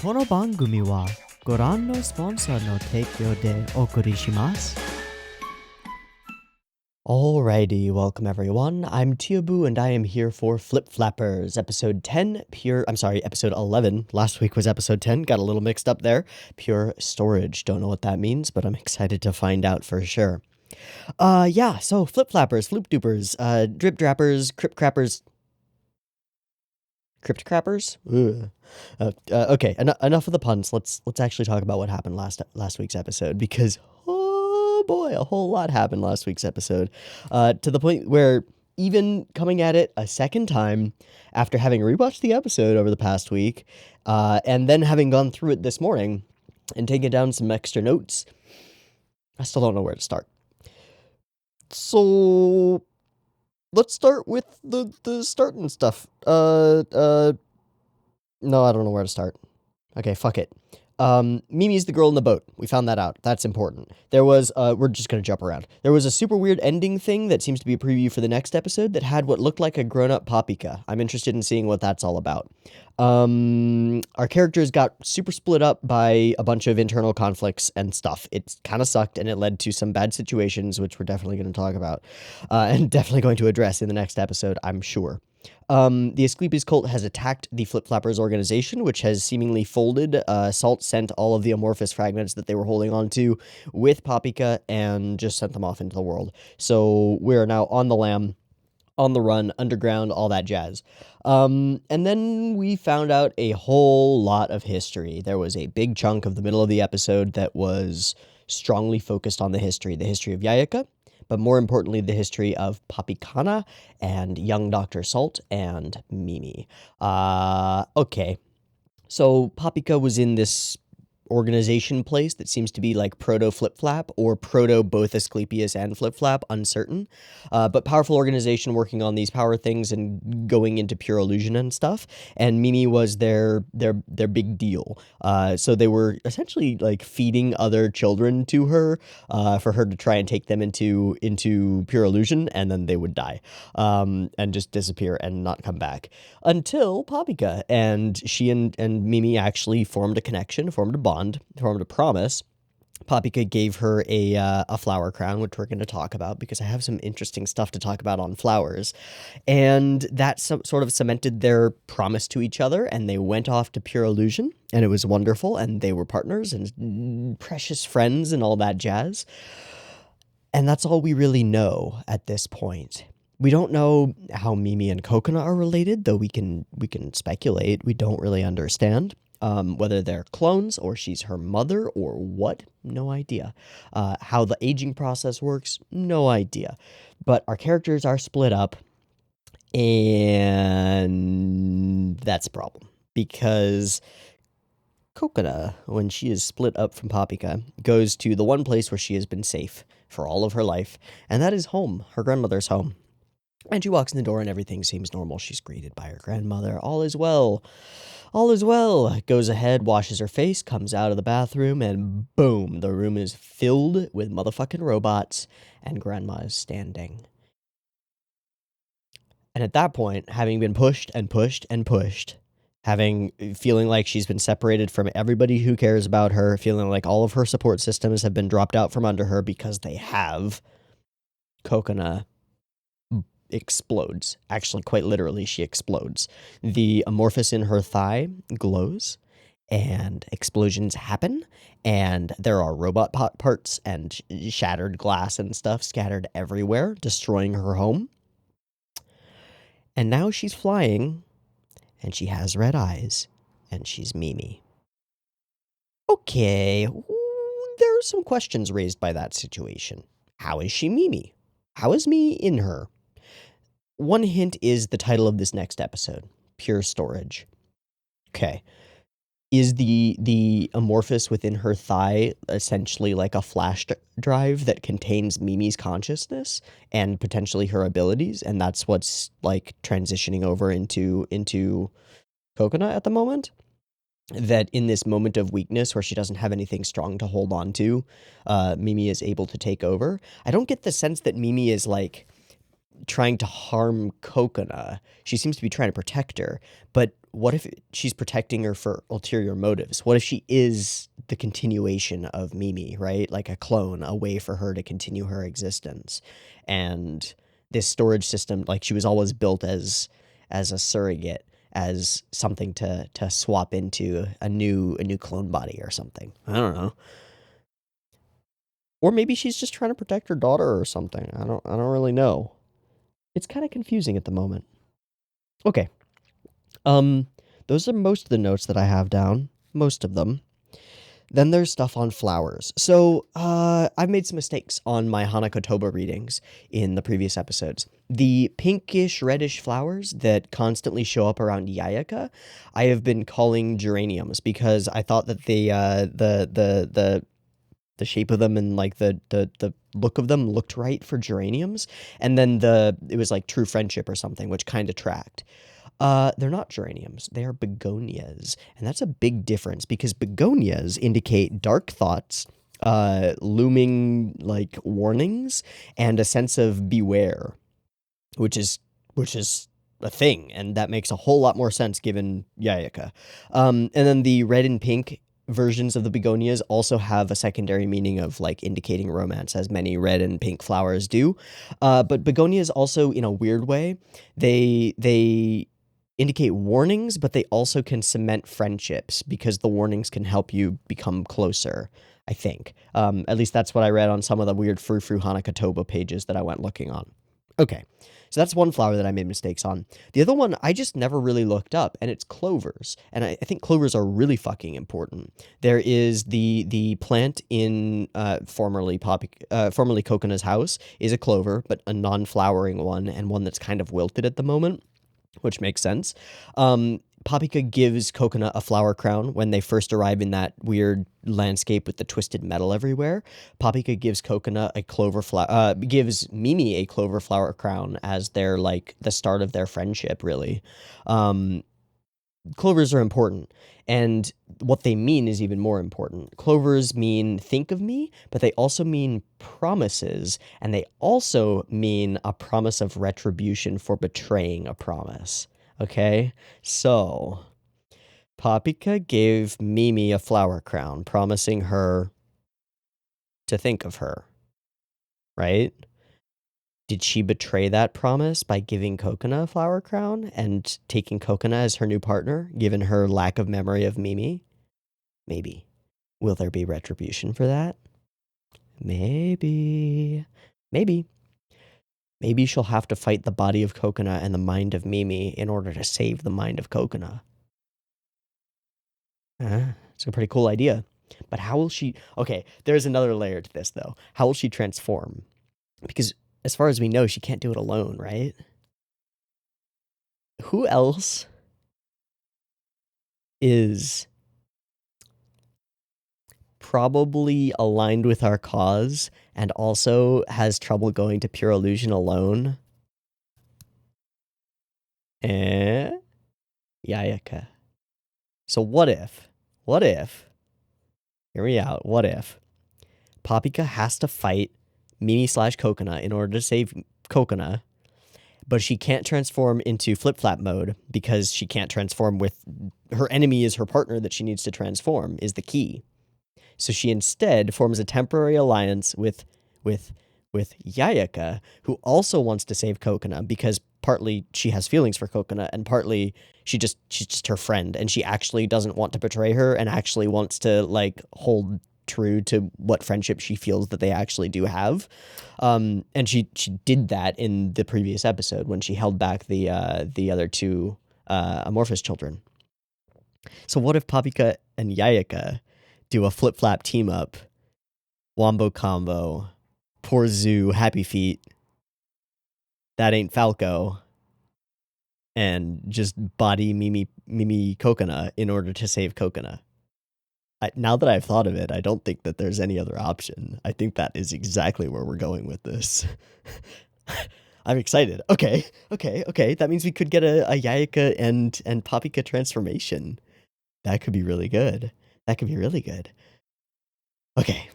この番組はご覧のスポンサーの提供でお送りします。Alrighty, welcome everyone. I'm Teeaboo and I am here for Flip Flappers, episode 10, episode 11. Last week was episode 10, got a little mixed up there. Pure storage, don't know what that means, but I'm excited to find out for sure. So Flip Flappers, Floop Doopers, Drip Drappers, Crip Crappers, Crypt Crappers? Okay, enough of the puns. Let's actually talk about what happened last week's episode, because oh boy, a whole lot happened last week's episode, to the point where even coming at it a second time after having rewatched the episode over the past week, and then having gone through it this morning and taken down some extra notes, I still don't know where to start. So let's start with the starting stuff. No, I don't know where to start. Okay, fuck it. Mimi's the girl in the boat. We found that out. That's important. There was, we're just gonna jump around. There was a super weird ending thing that seems to be a preview for the next episode that had what looked like a grown-up Paprika. I'm interested in seeing what that's all about. Our characters got super split up by a bunch of internal conflicts and stuff. It kind of sucked, and it led to some bad situations, which we're definitely going to talk about, and definitely going to address in the next episode, I'm sure. The Asclepius cult has attacked the Flip Flappers organization, which has seemingly folded. Salt sent all of the amorphous fragments that they were holding on to with Paprika and just sent them off into the world. So we're now on the lam, on the run, underground, all that jazz. And then we found out a whole lot of history. There was a big chunk of the middle of the episode that was strongly focused on the history of Yayaka, but more importantly, the history of Papikana and young Dr. Salt and Mimi. Okay. So Paprika was in this organization place that seems to be like proto Flip Flap or proto both Asclepius and Flip Flap, uncertain, but powerful organization working on these power things and going into pure illusion and stuff. And Mimi was their big deal. So they were essentially like feeding other children to her, for her to try and take them into pure illusion, and then they would die, and just disappear and not come back until Paprika, and she and Mimi actually formed a connection, formed a bond, formed a promise. Paprika gave her a flower crown, which we're going to talk about because I have some interesting stuff to talk about on flowers. And that sort of cemented their promise to each other, and they went off to pure illusion, and it was wonderful, and they were partners and precious friends and all that jazz. And that's all we really know at this point. We don't know how Mimi and Coconut are related, though we can speculate. We don't really understand. Whether they're clones or she's her mother or what, no idea. How the aging process works, no idea. But our characters are split up, and that's a problem. Because Coconut, when she is split up from Paprika, goes to the one place where she has been safe for all of her life, and that is home, her grandmother's home. And she walks in the door and everything seems normal. She's greeted by her grandmother. All is well. All is well. Goes ahead, washes her face, comes out of the bathroom, and boom, the room is filled with motherfucking robots, and Grandma is standing. And at that point, having been pushed and pushed and pushed, feeling like she's been separated from everybody who cares about her, feeling like all of her support systems have been dropped out from under her because they have, Coconut explodes. Actually, quite literally, she explodes. The amorphous in her thigh glows, and explosions happen, and there are robot parts and shattered glass and stuff scattered everywhere, destroying her home. And now she's flying, and she has red eyes, and she's Mimi. Okay, there are some questions raised by that situation. How is she Mimi? How is me in her? One hint is the title of this next episode, Pure Storage. Okay. Is the amorphous within her thigh essentially like a flash drive that contains Mimi's consciousness and potentially her abilities, and that's what's like transitioning over into Coconut at the moment? That in this moment of weakness where she doesn't have anything strong to hold on to, Mimi is able to take over. I don't get the sense that Mimi is like trying to harm Kokona. She seems to be trying to protect her, but what if she's protecting her for ulterior motives? What if she is the continuation of Mimi, right? Like a clone, a way for her to continue her existence. And this storage system, like she was always built as a surrogate, as something to swap into a new clone body or something. I don't know. Or maybe she's just trying to protect her daughter or something. I don't really know. It's kind of confusing at the moment. Okay. Those are most of the notes that I have down. Most of them. Then there's stuff on flowers. So, I've made some mistakes on my Hanakotoba readings in the previous episodes. The pinkish, reddish flowers that constantly show up around Yayaka, I have been calling geraniums because I thought that the shape of them and like the look of them looked right for geraniums. And then it was like true friendship or something, which kind of tracked. They're not geraniums. They are begonias. And that's a big difference because begonias indicate dark thoughts, looming like warnings, and a sense of beware, which is a thing. And that makes a whole lot more sense given Yayaka. And then the red and pink versions of the begonias also have a secondary meaning of like indicating romance, as many red and pink flowers do. But begonias also, in a weird way, they indicate warnings, but they also can cement friendships because the warnings can help you become closer, I think. At least that's what I read on some of the weird frou-frou Hanakotoba pages that I went looking on. Okay, so that's one flower that I made mistakes on. The other one I just never really looked up, and it's clovers. And I think clovers are really fucking important. There is the plant in formerly Kokona's house is a clover, but a non-flowering one, and one that's kind of wilted at the moment, which makes sense. Papika gives Kokona a flower crown when they first arrive in that weird landscape with the twisted metal everywhere. Papika gives gives Mimi a clover flower crown as their like the start of their friendship, really. Clovers are important, and what they mean is even more important. Clovers mean think of me, but they also mean promises, and they also mean a promise of retribution for betraying a promise. Okay? So, Papika gave Mimi a flower crown, promising her to think of her. Right? Did she betray that promise by giving Kokona a flower crown and taking Kokona as her new partner, given her lack of memory of Mimi? Maybe. Will there be retribution for that? Maybe. Maybe. Maybe she'll have to fight the body of Kokona and the mind of Mimi in order to save the mind of Kokona. It's a pretty cool idea. But how will she... Okay, there's another layer to this, though. How will she transform? Because as far as we know, she can't do it alone, right? Who else is probably aligned with our cause and also has trouble going to pure illusion alone? Yayaka. So what if, hear me out, what if Papika has to fight Mimi/Kokona in order to save Kokona, but she can't transform into flip-flap mode because she can't transform with... Her enemy is her partner that she needs to transform, is the key. So she instead forms a temporary alliance with Yayaka, who also wants to save Kokona because partly she has feelings for Kokona and partly she's just her friend and she actually doesn't want to betray her and actually wants to like hold true to what friendship she feels that they actually do have. And she did that in the previous episode when she held back the other two Amorphous children. So what if Papika and Yayaka do a flip-flap team-up, wombo combo, poor Zoo, Happy Feet, that ain't Falco, and just body Mimi Kokona in order to save Kokona? Now that I've thought of it, I don't think that there's any other option. I think that is exactly where we're going with this. I'm excited. Okay. That means we could get a Yayaka and Papika transformation. That could be really good. Okay.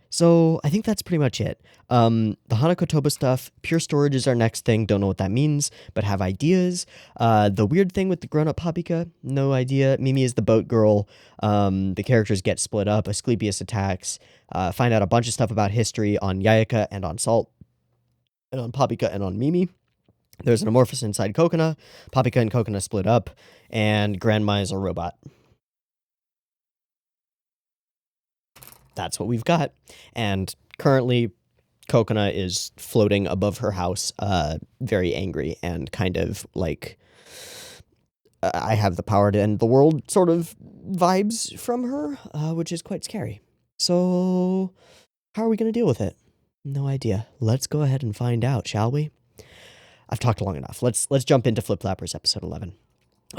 So I think that's pretty much it. The Hanakotoba stuff, pure storage is our next thing. Don't know what that means, but have ideas. The weird thing with the grown-up Papika, no idea. Mimi is the boat girl. The characters get split up. Asclepius attacks. Find out a bunch of stuff about history on Yayaka and on Salt, and on Papika and on Mimi. There's an amorphous inside Kokona. Papika and Kokona split up, and Grandma is a robot. That's what we've got. And currently, Kokona is floating above her house, very angry and kind of like, I have the power to end the world sort of vibes from her, which is quite scary. So, how are we going to deal with it? No idea. Let's go ahead and find out, shall we? I've talked long enough. Let's jump into Flip Flappers episode 11.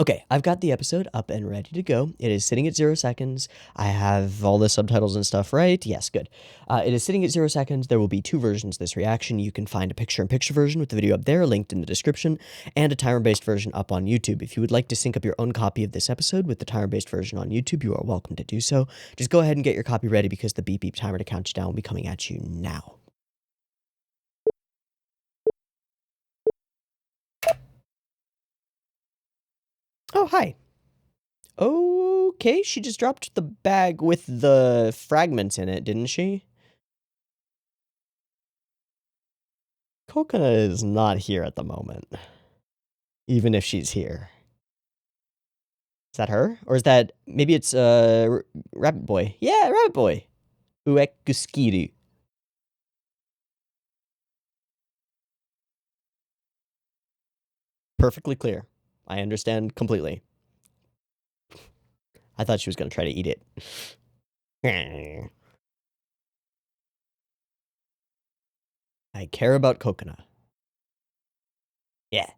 Okay, I've got the episode up and ready to go. It is sitting at 0 seconds. I have all the subtitles and stuff right. Yes, good. It is sitting at 0 seconds. There will be two versions of this reaction. You can find a picture-in-picture version with the video up there, linked in the description, and a timer-based version up on YouTube. If you would like to sync up your own copy of this episode with the timer-based version on YouTube, you are welcome to do so. Just go ahead and get your copy ready because the beep beep timer to count you down will be coming at you now. Oh, hi. Okay, she just dropped the bag with the fragments in it, didn't she? Kokona is not here at the moment. Even if she's here. Is that her? Or is that... Maybe it's, Rabbit Boy. Yeah, Rabbit Boy. Uekuskiru. Perfectly clear. I understand completely. I thought she was going to try to eat it. I care about Kokona. Yeah.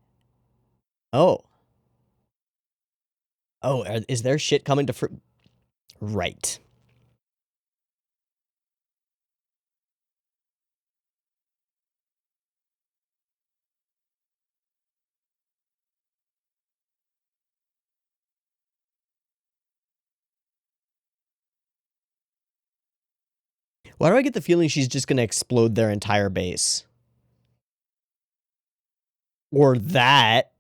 Oh. Oh, is there shit coming to fruit? Right. Why do I get the feeling she's just gonna explode their entire base? Or that.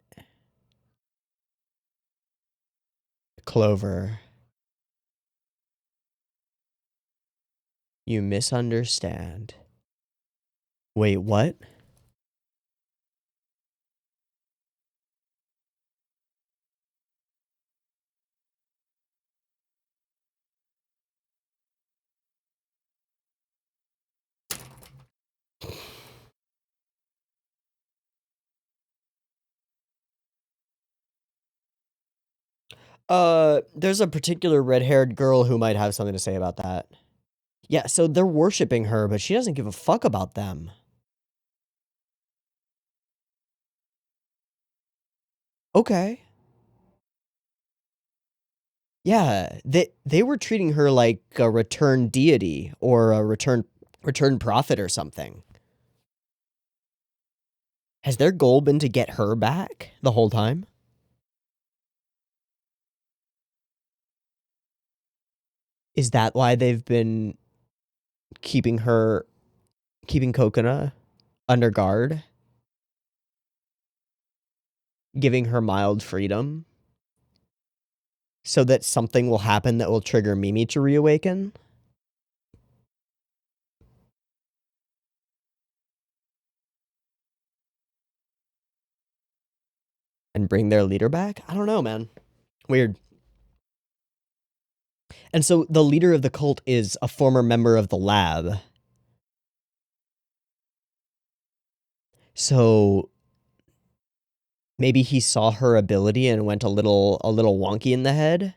Clover. You misunderstand. Wait, what? There's a particular red-haired girl who might have something to say about that. Yeah, so they're worshiping her, but she doesn't give a fuck about them. Okay. Yeah, they were treating her like a returned deity or a returned prophet or something. Has their goal been to get her back the whole time? Is that why they've been keeping Kokona under guard? Giving her mild freedom? So that something will happen that will trigger Mimi to reawaken? And bring their leader back? I don't know, man. Weird. And so the leader of the cult is a former member of the lab. So maybe he saw her ability and went a little wonky in the head,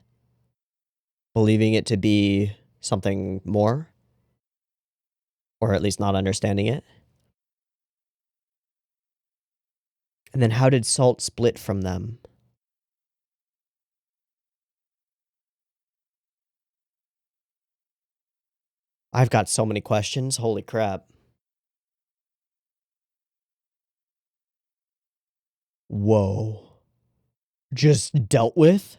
believing it to be something more, or at least not understanding it. And then how did Salt split from them? I've got so many questions. Holy crap. Whoa. Just dealt with?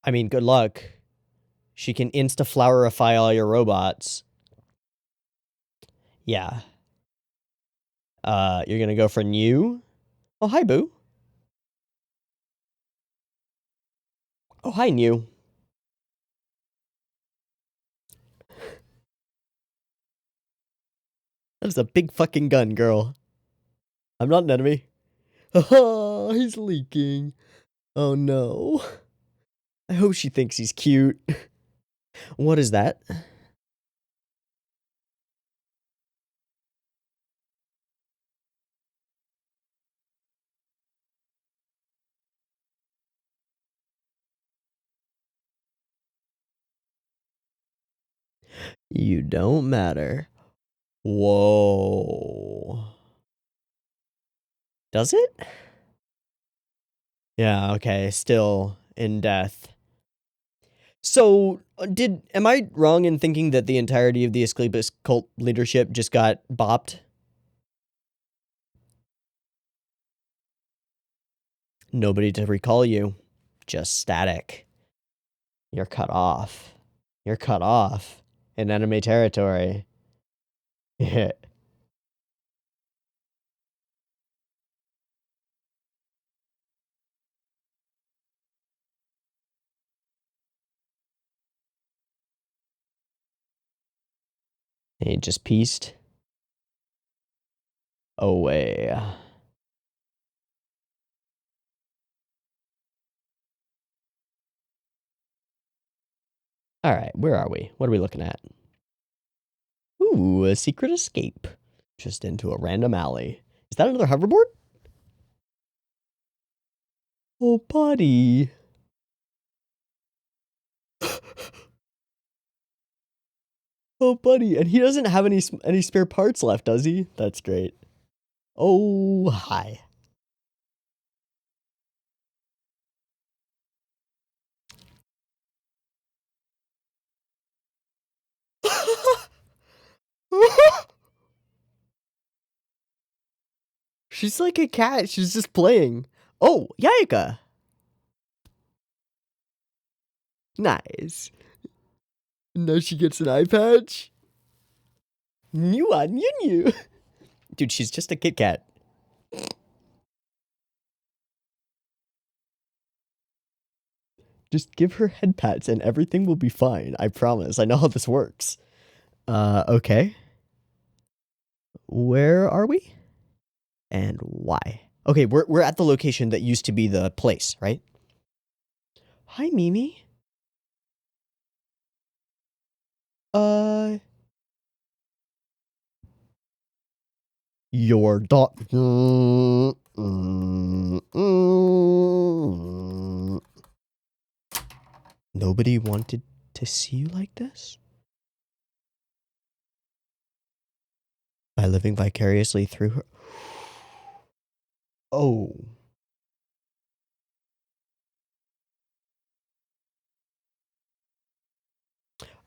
I mean, good luck. She can insta-flowerify all your robots. Yeah. You're gonna go for new? Oh, hi, Boo. Oh, hi, new. That's a big fucking gun, girl. I'm not an enemy. Oh, he's leaking. Oh, no. I hope she thinks he's cute. What is that? You don't matter. Whoa. Does it? Yeah, okay, still in death. So, am I wrong in thinking that the entirety of the Asclepius cult leadership just got bopped? Nobody to recall you. Just static. You're cut off. You're cut off in enemy territory. Yeah. He just pieced away. All right, where are we? What are we looking at? Ooh, a secret escape. Just into a random alley. Is that another hoverboard? Oh, buddy. Oh, buddy. And he doesn't have any spare parts left, does he? That's great. Oh, hi. She's like a cat. She's just playing. Oh, Yayaka. Nice. Now she gets an eye patch. New. Dude, she's just a Kit Kat. Just give her head pats and everything will be fine. I promise. I know how this works. Okay. Where are we? And why? Okay, we're at the location that used to be the place, right? Hi, Mimi. Your dog. Nobody wanted to see you like this? By living vicariously through her. Oh.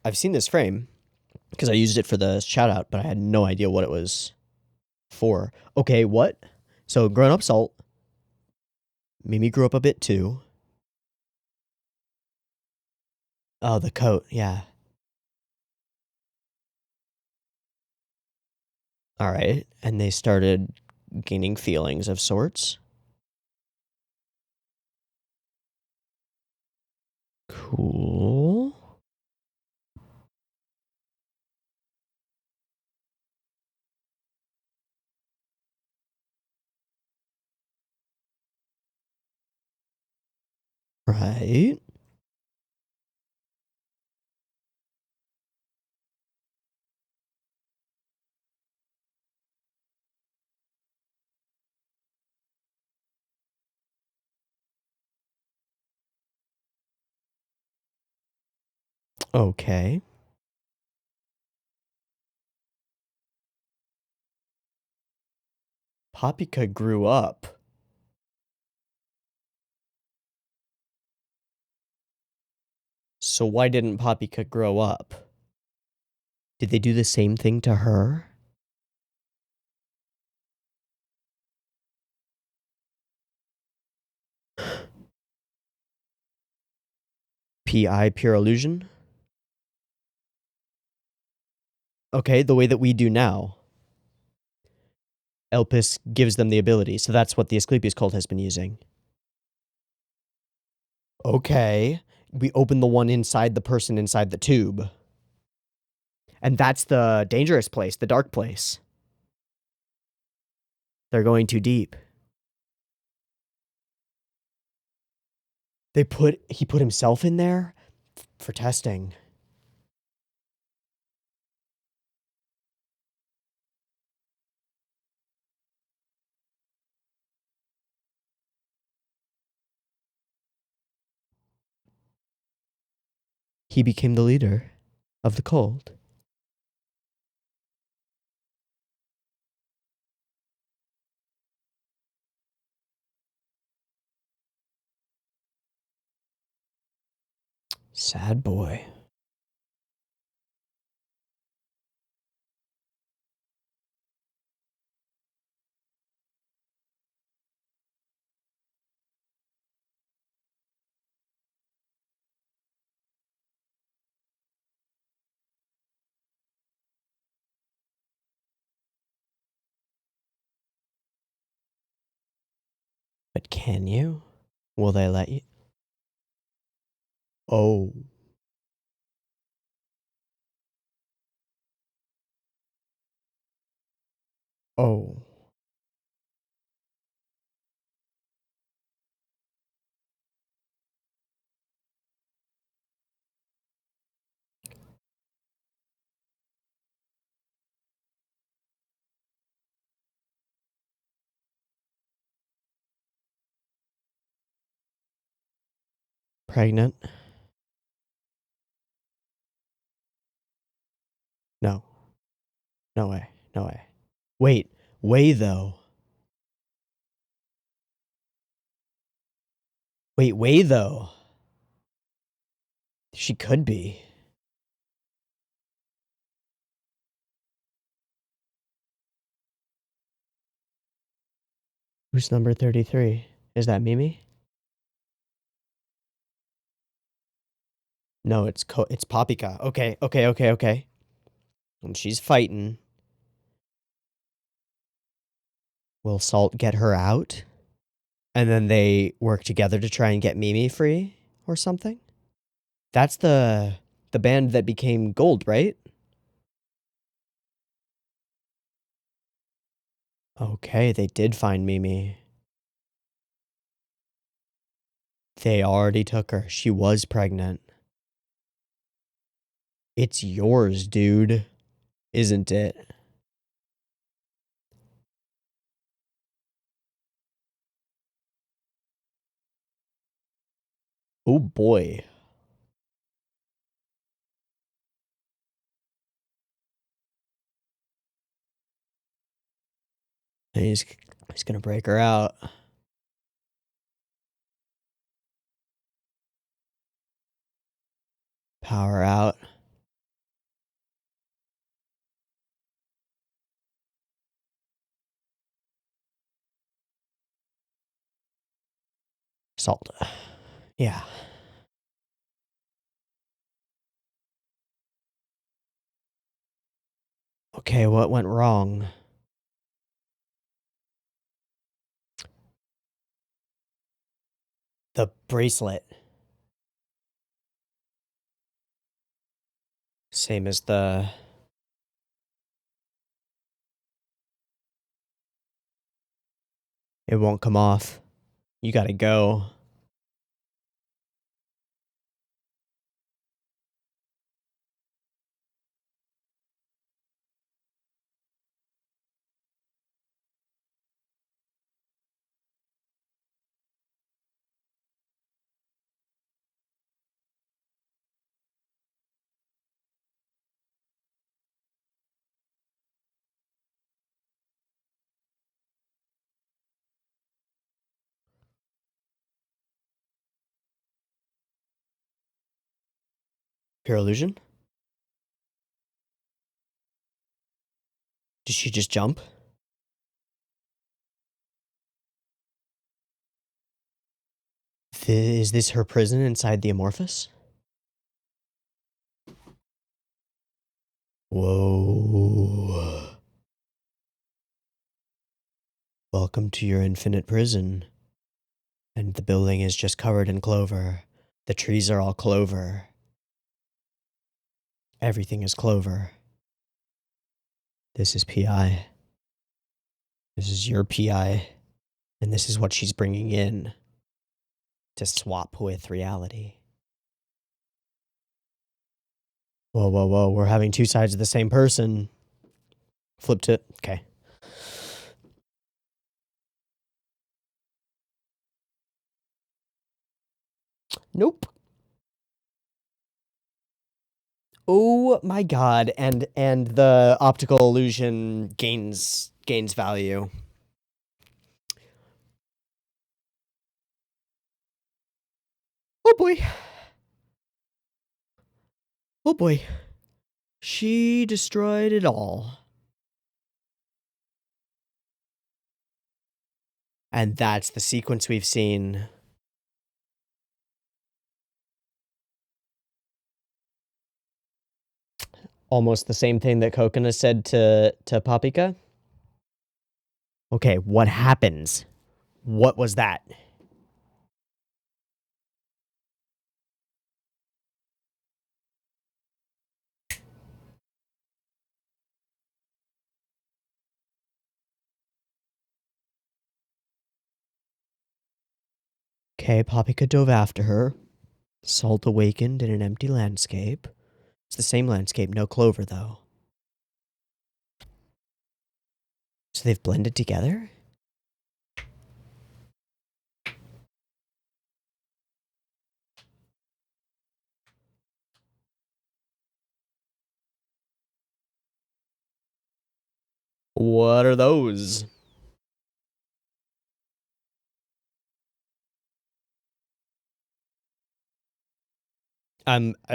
I've seen this frame because I used it for the shout out, but I had no idea what it was for. Okay, what? So grown up salt. Mimi grew up a bit too. Oh, the coat, yeah. All right, and they started gaining feelings of sorts. Cool. Right. Okay. Papika grew up. So why didn't Papika grow up? Did they do the same thing to her? PI, pure illusion? Okay, the way that we do now. Elpis gives them the ability, so that's what the Asclepius cult has been using. Okay. We open the one inside the person inside the tube. And that's the dangerous place, the dark place. They're going too deep. He put himself in there for testing. He became the leader of the cult. Sad boy. But can you? Will they let you? Oh. Oh. Pregnant? No. No way. No way. Wait. Way though. Wait, way though. She could be. Who's number 33? Is that Mimi? No, it's Papika. Okay. And she's fighting. Will Salt get her out? And then they work together to try and get Mimi free or something? That's the band that became gold, right? Okay, they did find Mimi. They already took her. She was pregnant. It's yours, dude. Isn't it? Oh boy. And he's gonna break her out. Power out. Salt. Yeah. Okay, what went wrong? The bracelet. Same as the... It won't come off. You gotta go. Pure illusion? Did she just jump? Is this her prison inside the Amorphous? Whoa. Welcome to your infinite prison. And the building is just covered in clover. The trees are all clover. Everything is clover. This is PI. This is your PI. And this is what she's bringing in to swap with reality. Whoa, whoa, whoa. We're having two sides of the same person. Flipped it. Okay. Nope. Oh my god. And the optical illusion gains value. Oh boy. Oh boy. She destroyed it all. And that's the sequence we've seen. Almost the same thing that Kokona said to Papika. Okay, what happens? What was that? Okay, Papika dove after her. Salt awakened in an empty landscape. It's the same landscape, no clover, though. So they've blended together? What are those?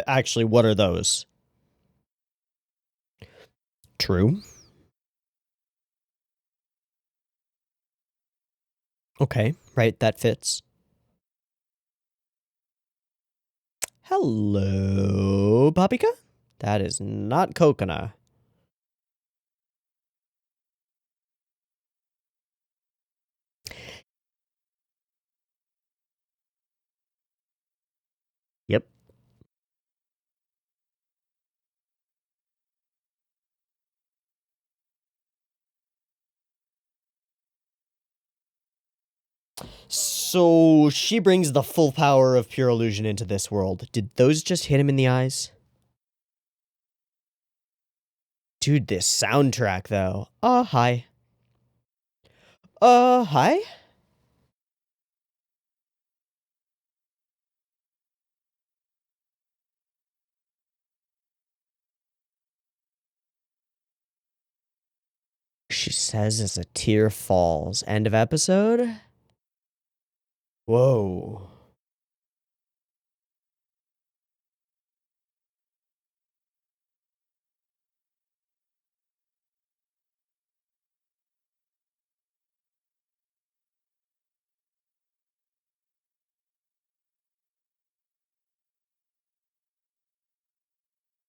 Actually, what are those? True. Okay, right, that fits. Hello, Papika? That is not Kokona. Yep. So she brings the full power of pure illusion into this world. Did those just hit him in the eyes? Dude, this soundtrack, though. Hi. Hi? She says as a tear falls. End of episode? Whoa.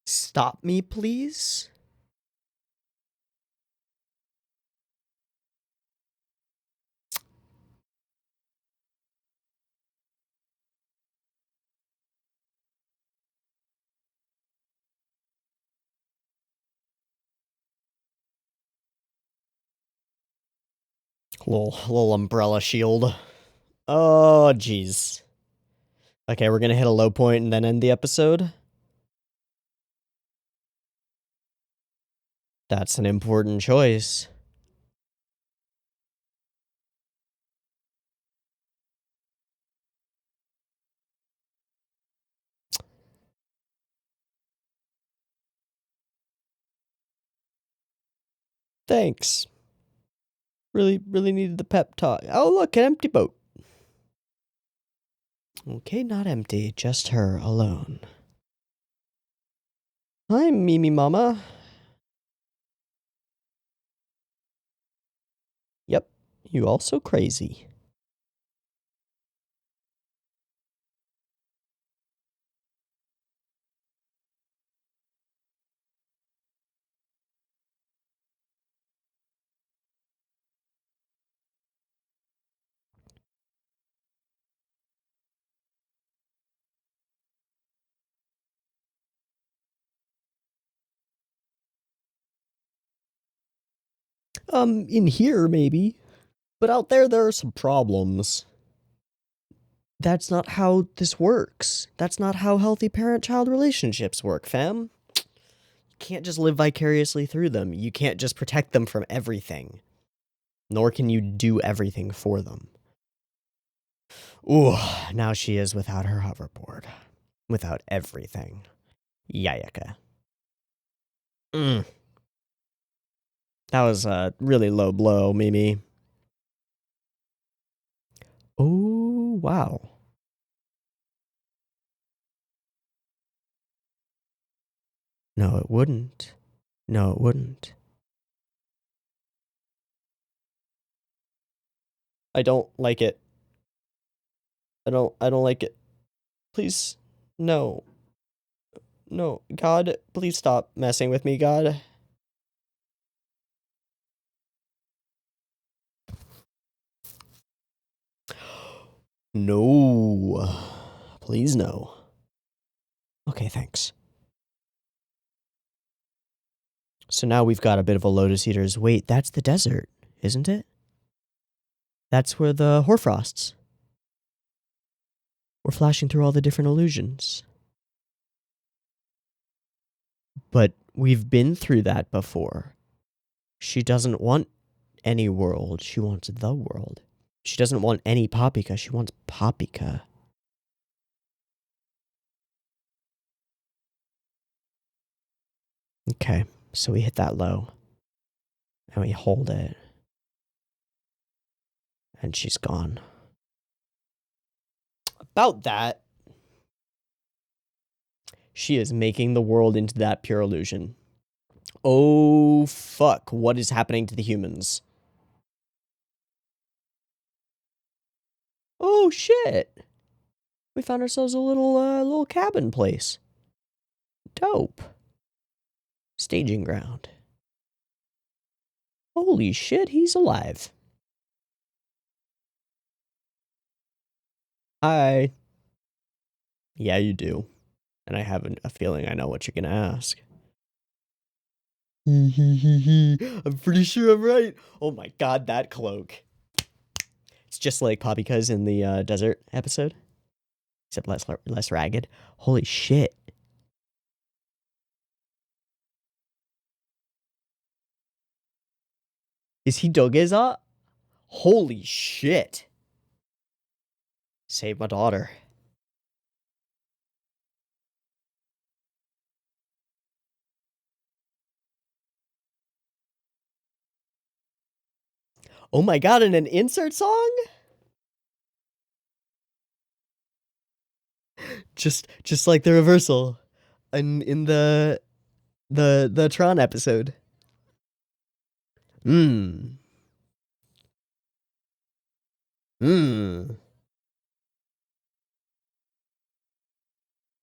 Stop me, please? Little umbrella shield. Oh, jeez. Okay, we're gonna hit a low point and then end the episode. That's an important choice. Thanks. Really needed the pep talk. Oh, look, an empty boat. Okay, not empty, just her alone. Hi, Mimi Mama. Yep, you also crazy. In here, maybe. But out there are some problems. That's not how this works. That's not how healthy parent-child relationships work, fam. You can't just live vicariously through them. You can't just protect them from everything. Nor can you do everything for them. Ooh, now she is without her hoverboard. Without everything. Yayaka. That was a really low blow, Mimi. Oh, wow. No, it wouldn't. No, it wouldn't. I don't like it. I don't like it. Please, no. No, God, please stop messing with me, God. No. Please, no. Okay, thanks. So now we've got a bit of a Lotus Eaters. Wait, that's the desert, isn't it? That's where the hoarfrosts. We're flashing through all the different illusions. But we've been through that before. She doesn't want any world. She wants the world. She doesn't want any Papika. She wants Papika. Okay, so we hit that low. And we hold it. And she's gone. About that, she is making the world into that pure illusion. Oh, fuck. What is happening to the humans? Oh, shit. We found ourselves a little cabin place. Dope. Staging ground. Holy shit, he's alive. Hi. Yeah, you do. And I have a feeling I know what you're gonna ask. I'm pretty sure I'm right. Oh my god, that cloak. It's just like Papika's in the desert episode. Except less ragged. Holy shit. Is he Dogeza? Holy shit. Save my daughter. Oh my god, and an insert song? Just like the reversal in the Tron episode.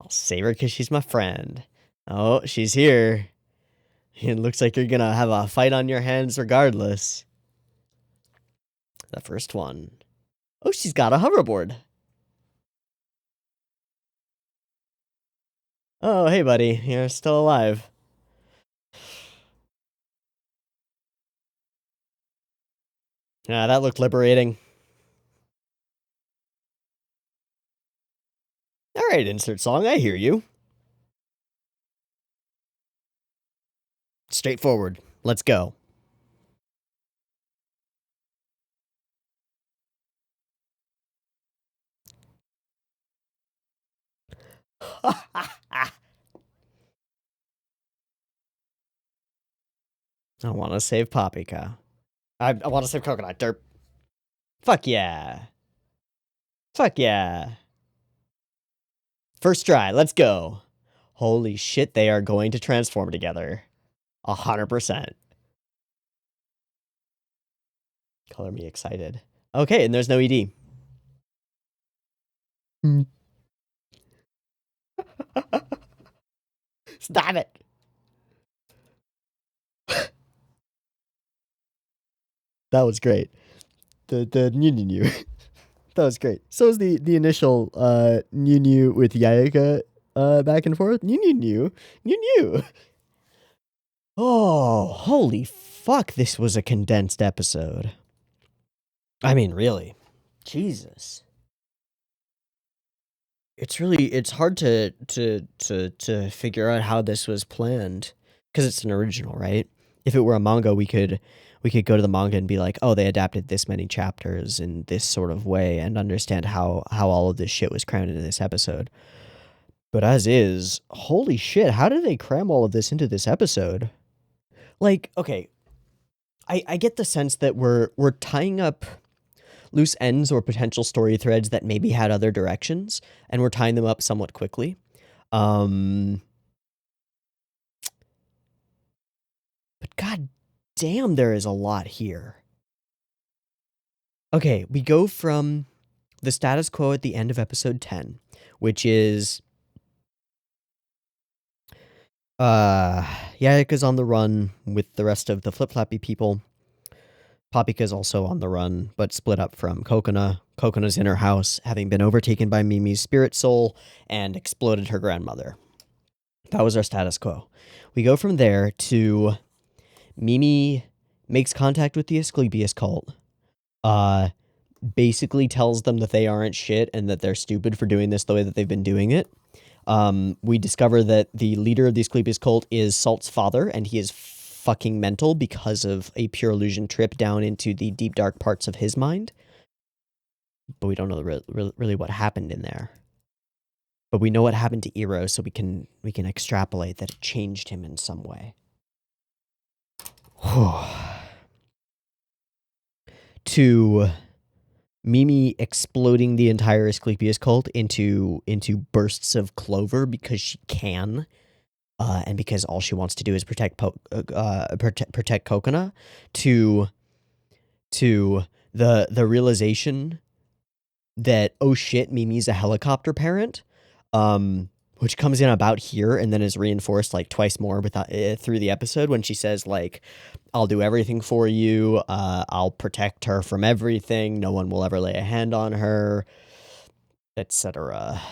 I'll save her because she's my friend. Oh, she's here. It looks like you're gonna have a fight on your hands regardless. The first one. Oh, she's got a hoverboard. Oh, hey, buddy. You're still alive. Yeah, that looked liberating. All right, insert song. I hear you. Straightforward. Let's go. I want to save Papika. I want to save Coconut. Derp. Fuck yeah. Fuck yeah. First try. Let's go. Holy shit, they are going to transform together. 100%. Color me excited. Okay, and there's no ED. Stop it. That was great. The new. That was great. So was the initial new with Yayaka back and forth. New. Oh, holy fuck. fuck, this was a condensed episode. I mean, really. Jesus. It's hard to figure out how this was planned, because it's an original, right? If it were a manga, we could go to the manga and be like, oh, they adapted this many chapters in this sort of way, and understand how all of this shit was crammed into this episode. But as is, holy shit, how did they cram all of this into this episode? Like, okay, I get the sense that we're tying up loose ends or potential story threads that maybe had other directions, and we're tying them up somewhat quickly. But god damn, there is a lot here. Okay, we go from the status quo at the end of episode 10, which is Yayaka's on the run with the rest of the Flip-Flappy people. Papika's also on the run, but split up from Kokona. Kokona's in her house, having been overtaken by Mimi's spirit soul and exploded her grandmother. That was our status quo. We go from there to Mimi makes contact with the Asclepius cult, basically tells them that they aren't shit and that they're stupid for doing this the way that they've been doing it. We discover that the leader of the Asclepius cult is Salt's father, and he is fucking mental because of a pure illusion trip down into the deep dark parts of his mind. But we don't know really what happened in there. But we know what happened to Iro, so we can extrapolate that it changed him in some way. To Mimi exploding the entire Asclepius cult into bursts of clover because she can. And because all she wants to do is protect Kokona, to the realization that, oh shit, Mimi's a helicopter parent, which comes in about here and then is reinforced like twice more through the episode when she says like, I'll do everything for you, I'll protect her from everything, no one will ever lay a hand on her, etc.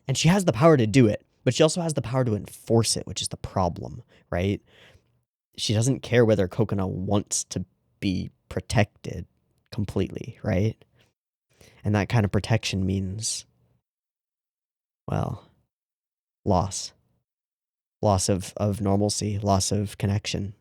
And she has the power to do it. But she also has the power to enforce it, which is the problem, right? She doesn't care whether Kokona wants to be protected completely, right? And that kind of protection means, well, loss. Loss of normalcy, loss of connection.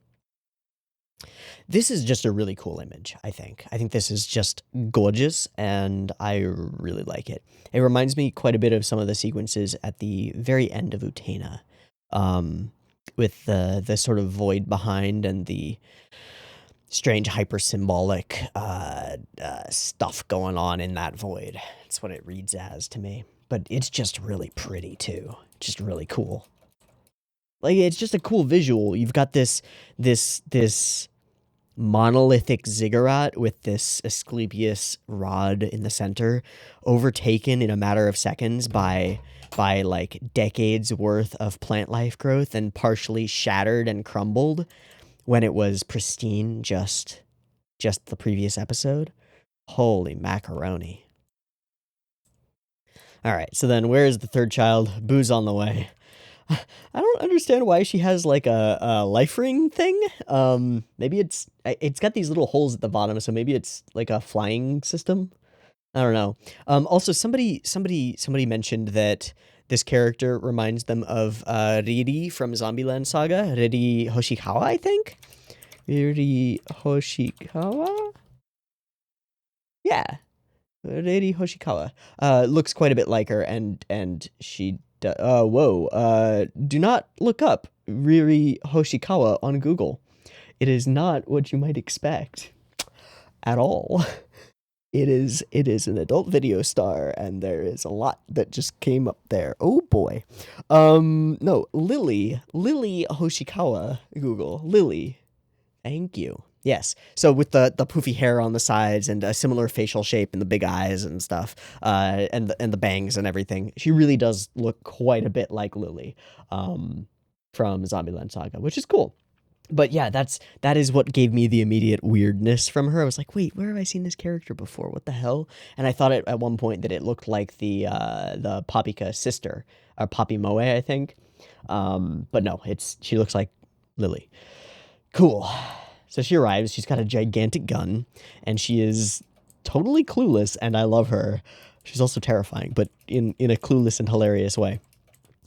This is just a really cool image, I think. I think this is just gorgeous, and I really like it. It reminds me quite a bit of some of the sequences at the very end of Utena, with the sort of void behind and the strange hyper-symbolic stuff going on in that void. That's what it reads as to me. But it's just really pretty, too. Just really cool. Like, it's just a cool visual. You've got this monolithic ziggurat with this Asclepius rod in the center, overtaken in a matter of seconds by like decades worth of plant life growth and partially shattered and crumbled when it was pristine just the previous episode. Holy macaroni. All right, so then where is the third child? Boo's on the way. I don't understand why she has like a life ring thing. Maybe it's got these little holes at the bottom, so maybe it's like a flying system. I don't know. Also, somebody mentioned that this character reminds them of Riri from Zombieland Saga. Riri Hoshikawa, I think. Riri Hoshikawa. Yeah, Riri Hoshikawa. Looks quite a bit like her, and she. Do not look up Riri Hoshikawa on Google. It is not what you might expect at all. It is an adult video star, and there is a lot that just came up there. Oh boy. No, Lily Hoshikawa, Google. Lily. Thank you. Yes. So with the poofy hair on the sides and a similar facial shape and the big eyes and stuff, and the bangs and everything, she really does look quite a bit like Lily, from Zombieland Saga, which is cool. But yeah, that is what gave me the immediate weirdness from her. I was like, wait, where have I seen this character before? What the hell? And I thought at one point that it looked like the Papika sister, or Papi Moe, I think. But no, she looks like Lily. Cool. So she arrives, she's got a gigantic gun, and she is totally clueless, and I love her. She's also terrifying, but in a clueless and hilarious way.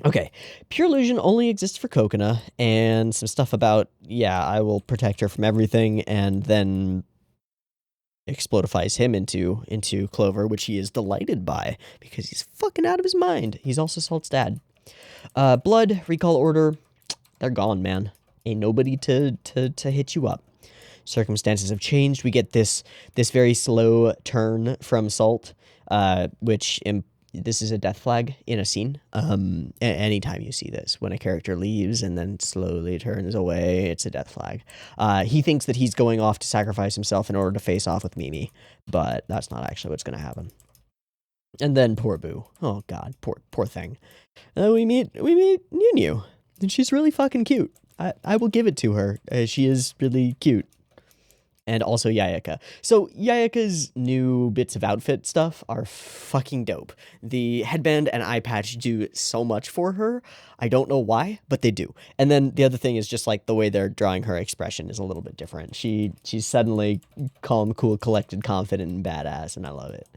Okay, pure illusion only exists for Kokona, and some stuff about, yeah, I will protect her from everything, and then explodifies him into Clover, which he is delighted by, because he's fucking out of his mind. He's also Salt's dad. Blood, recall order, they're gone, man. Ain't nobody to hit you up. Circumstances have changed. We get this very slow turn from Salt, which this is a death flag in a scene. Anytime you see this, when a character leaves and then slowly turns away, it's a death flag. He thinks that he's going off to sacrifice himself in order to face off with Mimi, but that's not actually what's going to happen. And then poor Boo. Oh God, poor thing. We meet Chuunibyou, and she's really fucking cute. I will give it to her. She is really cute. And also Yayaka. So Yayaka's new bits of outfit stuff are fucking dope. The headband and eye patch do so much for her. I don't know why, but they do. And then the other thing is just like the way they're drawing her expression is a little bit different. She's suddenly calm, cool, collected, confident, and badass, and I love it.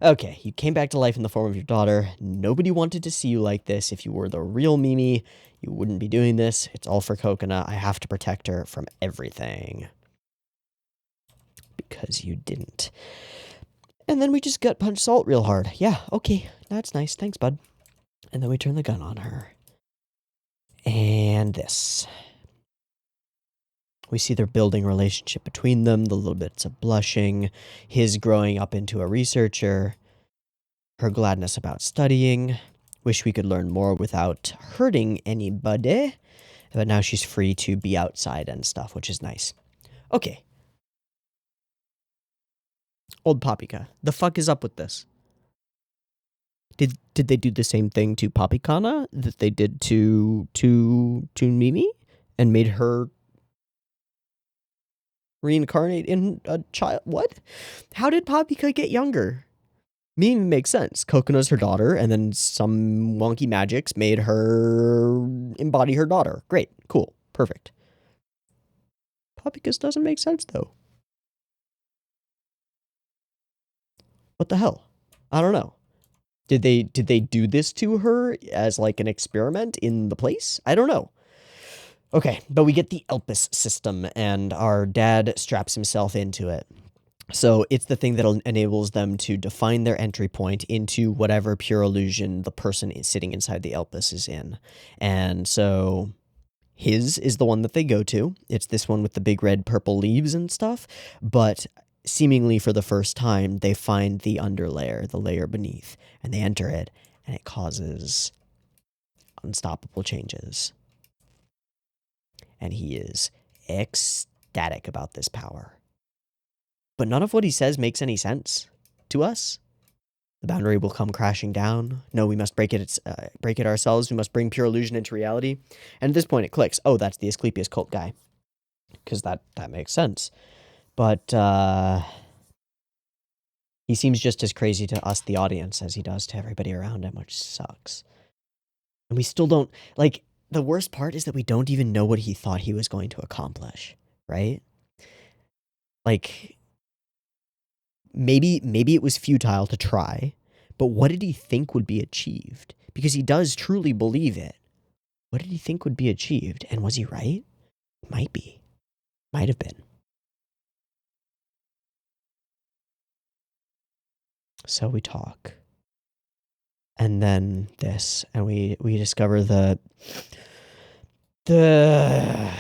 Okay, you came back to life in the form of your daughter. Nobody wanted to see you like this. If you were the real Mimi, you wouldn't be doing this. It's all for Kokona. I have to protect her from everything. Because you didn't. And then we just gut punch Salt real hard. Yeah, okay, that's nice. Thanks, bud. And then we turn the gun on her. And this. We see their building relationship between them, the little bits of blushing, his growing up into a researcher, her gladness about studying, wish we could learn more without hurting anybody, but now she's free to be outside and stuff, which is nice. Okay. Old Papika, the fuck is up with this? Did they do the same thing to Papikana that they did to Mimi and made her reincarnate in a child? What? How did Papika get younger? Mimi makes sense. Kokona's her daughter, and then some wonky magics made her embody her daughter. Great, cool, perfect. Papika's doesn't make sense though. What the hell? I don't know. Did they do this to her as like an experiment in the place? I don't know. Okay, but we get the Elpis system, and our dad straps himself into it. So it's the thing that enables them to define their entry point into whatever pure illusion the person sitting inside the Elpis is in. And so his is the one that they go to. It's this one with the big red purple leaves and stuff, but seemingly for the first time, they find the underlayer, the layer beneath, and they enter it, and it causes unstoppable changes. And he is ecstatic about this power. But none of what he says makes any sense to us. The boundary will come crashing down. No, we must break it ourselves. We must bring pure illusion into reality. And at this point, it clicks. Oh, that's the Asclepius cult guy. Because that makes sense. But he seems just as crazy to us, the audience, as he does to everybody around him, which sucks. And we still don't, like, the worst part is that we don't even know what he thought he was going to accomplish, right? Like, maybe it was futile to try, but what did he think would be achieved? Because he does truly believe it. What did he think would be achieved? And was he right? Might be. Might have been. So we talk. And then this, and we discover the I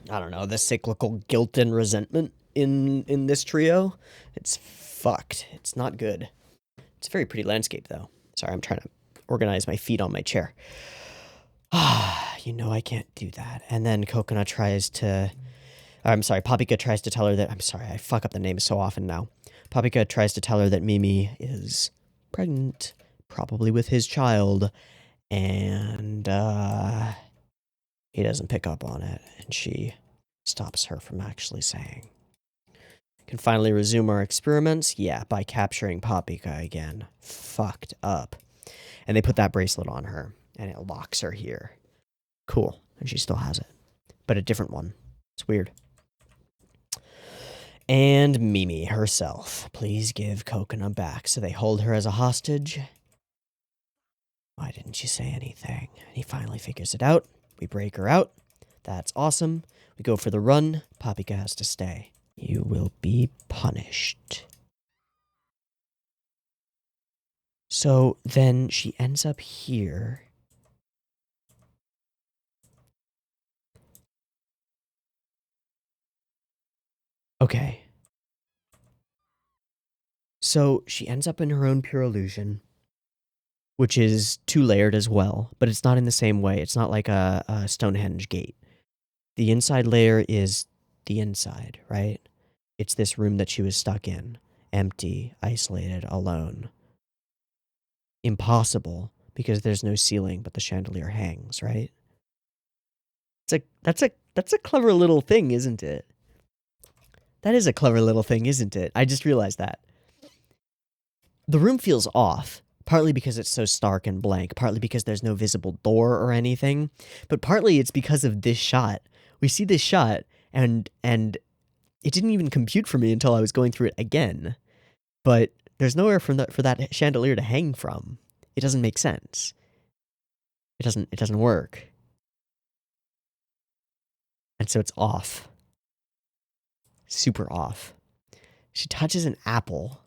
don't know, the cyclical guilt and resentment in this trio. It's fucked. It's not good. It's a very pretty landscape, though. Sorry, I'm trying to organize my feet on my chair. You know I can't do that. And then Papika tries to tell her that, I'm sorry, I fuck up the names so often now. Papika tries to tell her that Mimi is pregnant, probably with his child, and he doesn't pick up on it, and she stops her from actually saying. Can finally resume our experiments? Yeah, by capturing Papika again. Fucked up. And they put that bracelet on her, and it locks her here. Cool. And she still has it. But a different one. It's weird. And Mimi herself. Please give Coconut back. So they hold her as a hostage. Why didn't you say anything? And he finally figures it out. We break her out. That's awesome. We go for the run. Papika has to stay. You will be punished. So then she ends up here. Okay. So she ends up in her own pure illusion, which is 2-layered as well, but it's not in the same way. It's not like a Stonehenge gate. The inside layer is the inside, right? It's this room that she was stuck in. Empty, isolated, alone. Impossible, because there's no ceiling, but the chandelier hangs, right? That's a clever little thing, isn't it? That is a clever little thing, isn't it? I just realized that. The room feels off, partly because it's so stark and blank, partly because there's no visible door or anything, but partly it's because of this shot. We see this shot, and it didn't even compute for me until I was going through it again. But there's nowhere for that chandelier to hang from. It doesn't make sense. It doesn't work. And so it's off. Super off. She touches an apple,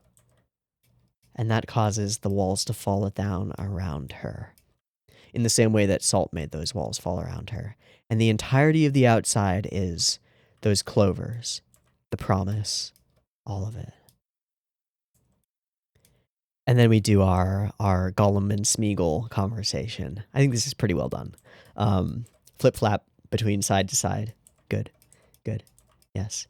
and that causes the walls to fall down around her. In the same way that salt made those walls fall around her. And the entirety of the outside is those clovers. The promise. All of it. And then we do our Gollum and Smeagol conversation. I think this is pretty well done. Flip-flap between side to side. Good. Good. Yes.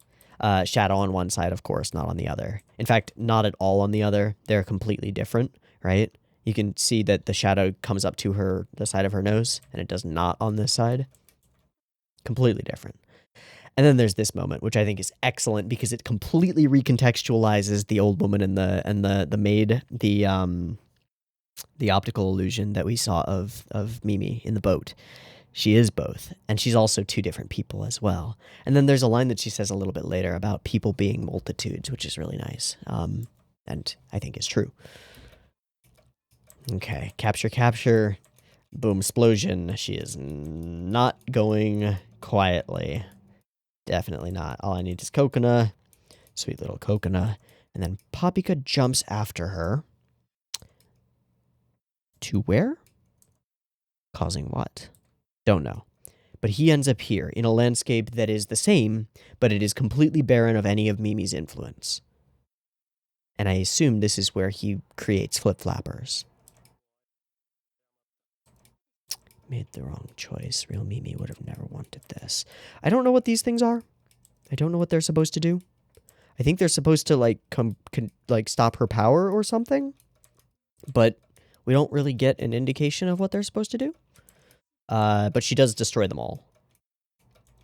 Shadow on one side, of course, not on the other. In fact, not at all on the other. They're completely different, right? You can see that the shadow comes up to the side of her nose, and it does not on this side. Completely different. And then there's this moment, which I think is excellent because it completely recontextualizes the old woman and the maid, the optical illusion that we saw of Mimi in the boat. She is both, and she's also two different people as well. And then there's a line that she says a little bit later about people being multitudes, which is really nice, and I think is true. Okay, capture, boom, explosion. She is not going quietly. Definitely not. All I need is Coconut. Sweet little Coconut. And then Papika jumps after her. To where? Causing what? Don't know. But he ends up here, in a landscape that is the same, but it is completely barren of any of Mimi's influence. And I assume this is where he creates flip-flappers. Made the wrong choice. Real Mimi would have never wanted this. I don't know what these things are. I don't know what they're supposed to do. I think they're supposed to like stop her power or something. But we don't really get an indication of what they're supposed to do. But she does destroy them all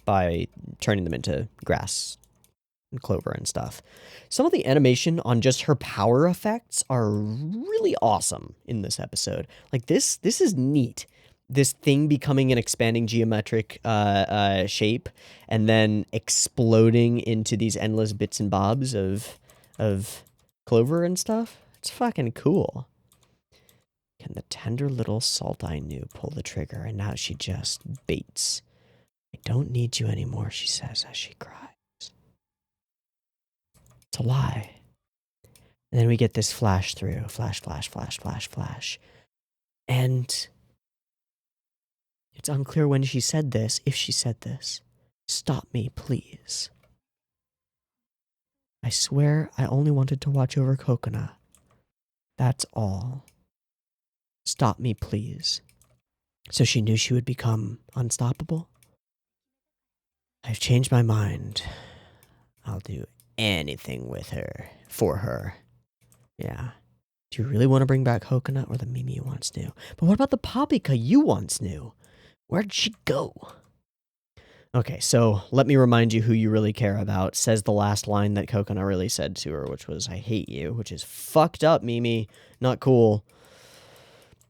by turning them into grass and clover and stuff. Some of the animation on just her power effects are really awesome in this episode. Like this is neat. This thing becoming an expanding geometric shape and then exploding into these endless bits and bobs of clover and stuff. It's fucking cool. Can the tender little salt I knew pull the trigger, and now she just baits. I don't need you anymore, she says as she cries. It's a lie. And then we get this flash through. Flash, flash, flash, flash, flash. And it's unclear when she said this, if she said this. Stop me, please. I swear I only wanted to watch over Coconut. That's all. Stop me, please. So she knew she would become unstoppable? I've changed my mind. I'll do anything with her. For her. Yeah. Do you really want to bring back Coconut or the Mimi you once knew? But what about the Papika you once knew? Where'd she go? Okay, so let me remind you who you really care about, says the last line that Coconut really said to her, which was, I hate you, which is fucked up, Mimi. Not cool.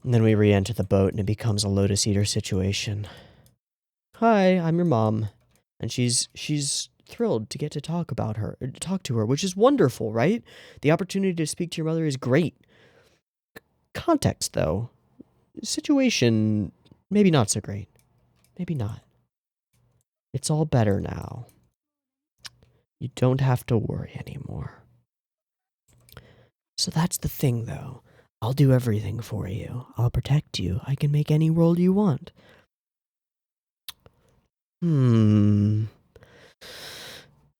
And then we re-enter the boat, and it becomes a Lotus Eater situation. Hi, I'm your mom. And she's thrilled to get to talk to her, which is wonderful, right? The opportunity to speak to your mother is great. Context, though. Situation, maybe not so great. Maybe not. It's all better now. You don't have to worry anymore. So that's the thing, though. I'll do everything for you. I'll protect you. I can make any world you want.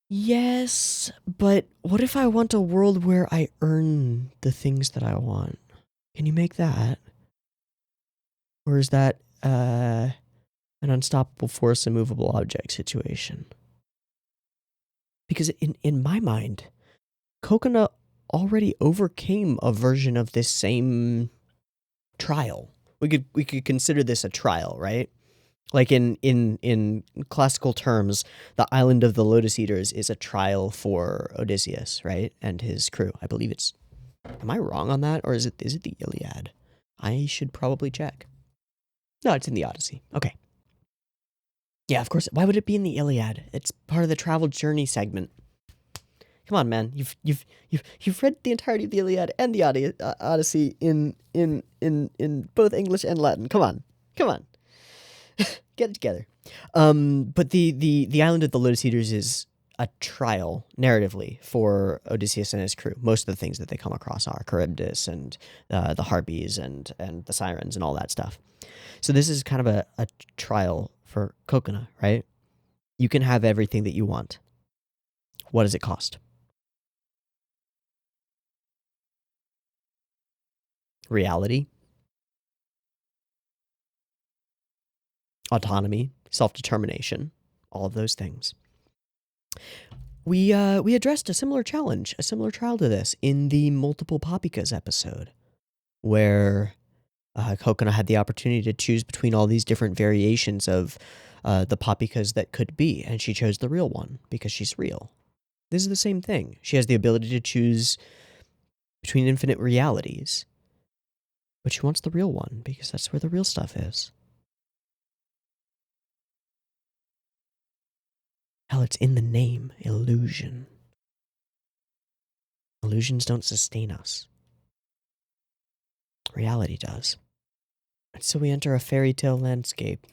Yes, but what if I want a world where I earn the things that I want? Can you make that? Or is that an unstoppable force, immovable object situation? Because in my mind, Coconut already overcame a version of this same trial. We could consider this a trial, right? Like in classical terms, the island of the Lotus Eaters is a trial for Odysseus, right? And his crew. I believe it's... Am I wrong on that? Or is it the Iliad? I should probably check. No, it's in the Odyssey. Okay. Yeah, of course. Why would it be in the Iliad? It's part of the travel journey segment. Come on, man. You've read the entirety of the Iliad and the Odyssey in both English and Latin. Come on. Get it together. But the island of the Lotus Eaters is a trial, narratively, for Odysseus and his crew. Most of the things that they come across are Charybdis and the Harpies and the Sirens and all that stuff. So this is kind of a trial for Coconut, right? You can have everything that you want. What does it cost? Reality. Autonomy. Self-determination. All of those things. We addressed a similar challenge, a similar trial to this in the Multiple Papikas episode, where Coconut had the opportunity to choose between all these different variations of the Papikas that could be, and she chose the real one because she's real. This is the same thing. She has the ability to choose between infinite realities, but she wants the real one because that's where the real stuff is. Hell, it's in the name, illusion. Illusions don't sustain us. Reality does. And so we enter a fairy tale landscape.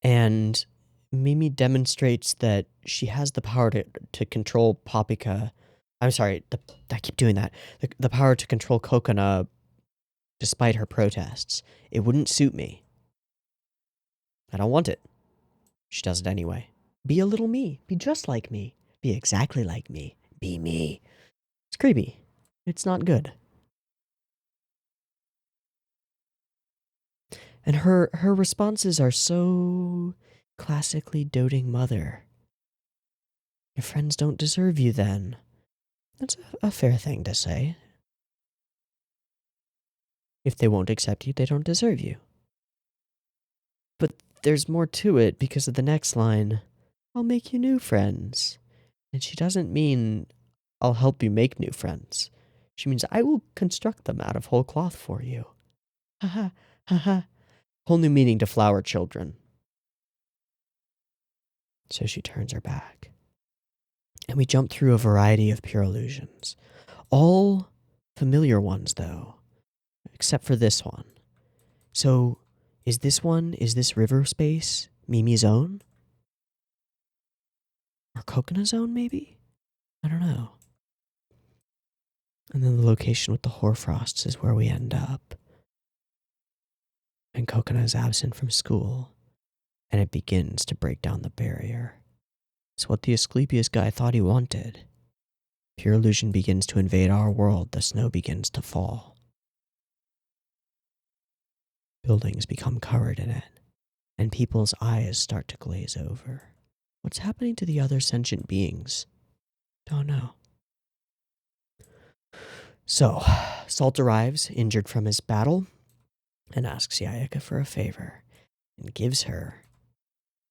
And Mimi demonstrates that she has the power to control Papika. I'm sorry, I keep doing that. The power to control Coconut despite her protests. It wouldn't suit me. I don't want it. She does it anyway. Be a little me. Be just like me. Be exactly like me. Be me. It's creepy. It's not good. And her responses are so classically doting mother. Your friends don't deserve you then. That's a fair thing to say. If they won't accept you, they don't deserve you. But there's more to it because of the next line. I'll make you new friends. And she doesn't mean I'll help you make new friends. She means I will construct them out of whole cloth for you. Ha ha. Whole new meaning to flower children. So she turns her back. And we jump through a variety of pure illusions. All familiar ones, though. Except for this one. So, is this river space Mimi's own? Or Coconut's own, maybe? I don't know. And then the location with the hoarfrosts is where we end up. And Coconut is absent from school. And it begins to break down the barrier. It's what the Asclepius guy thought he wanted. Pure illusion begins to invade our world. The snow begins to fall. Buildings become covered in it, and people's eyes start to glaze over. What's happening to the other sentient beings? Don't know. So, Salt arrives, injured from his battle, and asks Yayaka for a favor, and gives her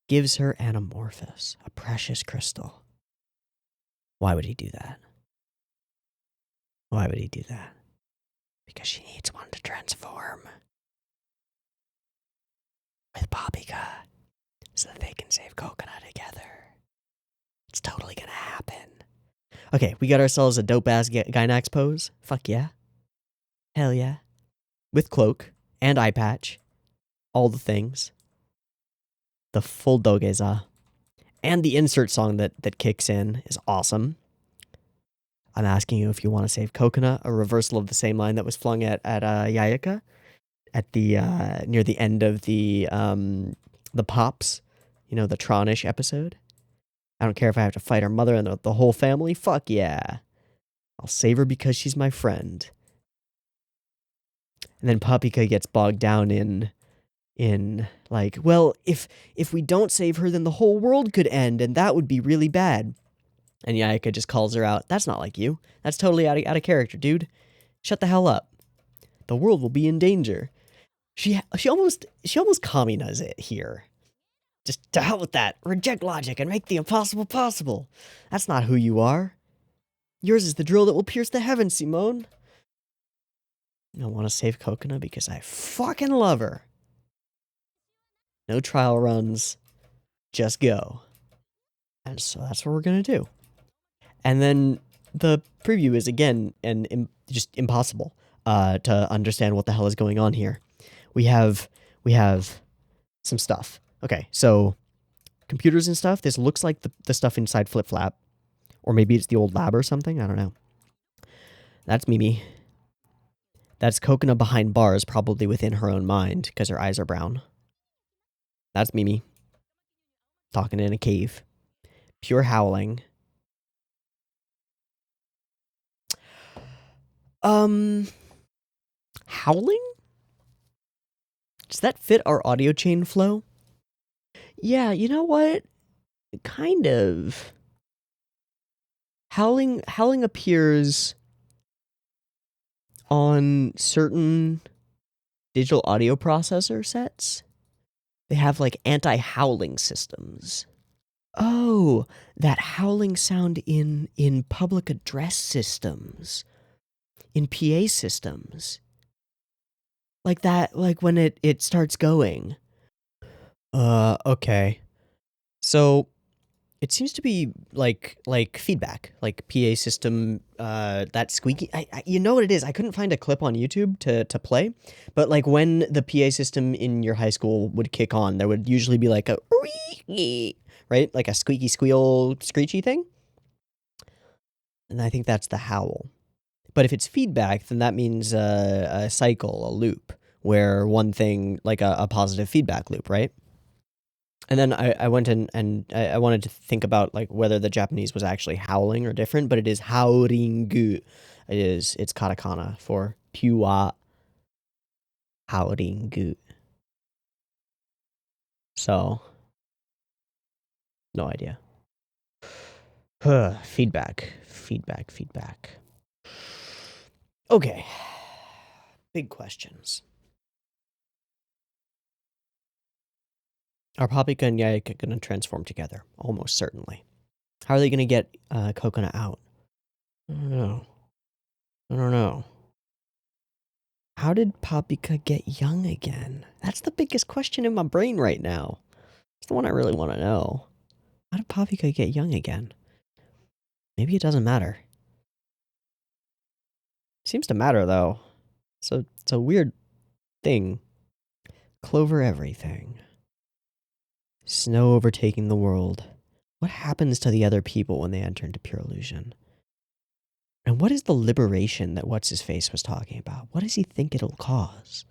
Anamorphous, a precious crystal. Why would he do that? Why would he do that? Because she needs one to transform with Papika so that they can save Coconut together. It's totally gonna happen. Okay, we got ourselves a dope-ass Gynax pose. Fuck yeah. Hell yeah. With cloak and eye patch. All the things. The full dogeza. And the insert song that kicks in is awesome. I'm asking you if you want to save Coconut, a reversal of the same line that was flung at Yayaka at the near the end of the Pops, the Tronish episode. I don't care if I have to fight her mother and the whole family. Fuck yeah. I'll save her because she's my friend. And then Papika gets bogged down in like, well, if we don't save her, then the whole world could end, and that would be really bad. And Yayaka just calls her out. That's not like you. That's totally out of character, dude. Shut the hell up. The world will be in danger. She almost Kaminas it here. Just to hell with that. Reject logic and make the impossible possible. That's not who you are. Yours is the drill that will pierce the heavens, Simone. I want to save Coconut because I fucking love her. No trial runs. Just go. And so that's what we're going to do. And then the preview is, again, just impossible to understand what the hell is going on here. We have some stuff. Okay, so computers and stuff. This looks like the stuff inside Flip Flap. Or maybe it's the old lab or something. I don't know. That's Mimi. That's Coconut behind bars, probably within her own mind, because her eyes are brown. That's Mimi. Talking in a cave. Pure howling. Howling? Does that fit our audio chain flow? Yeah, you know what? Kind of. Howling appears on certain digital audio processor sets. They have like anti-howling systems. Oh, that howling sound in public address systems. In PA systems. Like that, like when it starts going. Okay. So it seems to be like feedback, like PA system, that squeaky. You know what it is? I couldn't find a clip on YouTube to play, but like when the PA system in your high school would kick on, there would usually be like a right, like a squeaky squeal screechy thing, and I think that's the howl. But if it's feedback, then that means a cycle, a loop, where one thing, like a positive feedback loop, right? And then I went and I wanted to think about like whether the Japanese was actually howling or different, but it is howringu. It's katakana for pure howringu. So, no idea. Feedback. Okay. Big questions. Are Papika and Yayaka going to transform together? Almost certainly. How are they going to get Coconut out? I don't know. How did Papika get young again? That's the biggest question in my brain right now. It's the one I really want to know. How did Papika get young again? Maybe it doesn't matter. Seems to matter, though. So it's a weird thing. Clover everything. Snow overtaking the world. What happens to the other people when they enter into pure illusion? And what is the liberation that What's-His-Face was talking about? What does he think it'll cause?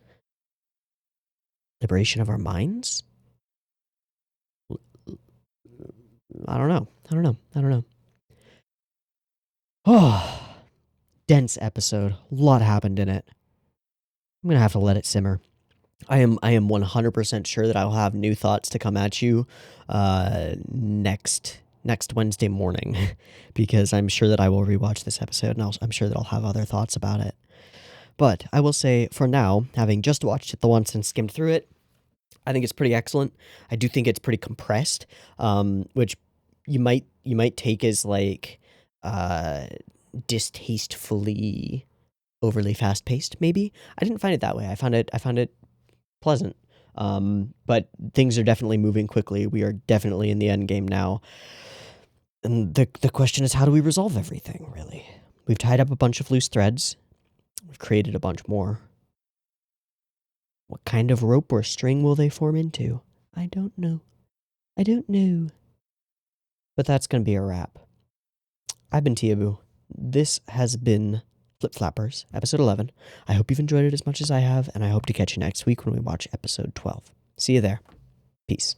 Liberation of our minds? I don't know. Oh, dense episode. A lot happened in it. I'm going to have to let it simmer. I am 100% sure that I'll have new thoughts to come at you next Wednesday morning, because I'm sure that I will rewatch this episode, and I'm sure that I'll have other thoughts about it. But I will say, for now, having just watched it the once and skimmed through it, I think it's pretty excellent. I do think it's pretty compressed, which you might take as like distastefully overly fast paced. Maybe I didn't find it that way. I found it pleasant. But things are definitely moving quickly. We are definitely in the end game now. And the question is, how do we resolve everything, really? We've tied up a bunch of loose threads. We've created a bunch more. What kind of rope or string will they form into? I don't know. I don't know. But that's going to be a wrap. I've been Teeaboo. This has been Flip Flappers, episode 11. I hope you've enjoyed it as much as I have, and I hope to catch you next week when we watch episode 12. See you there. Peace.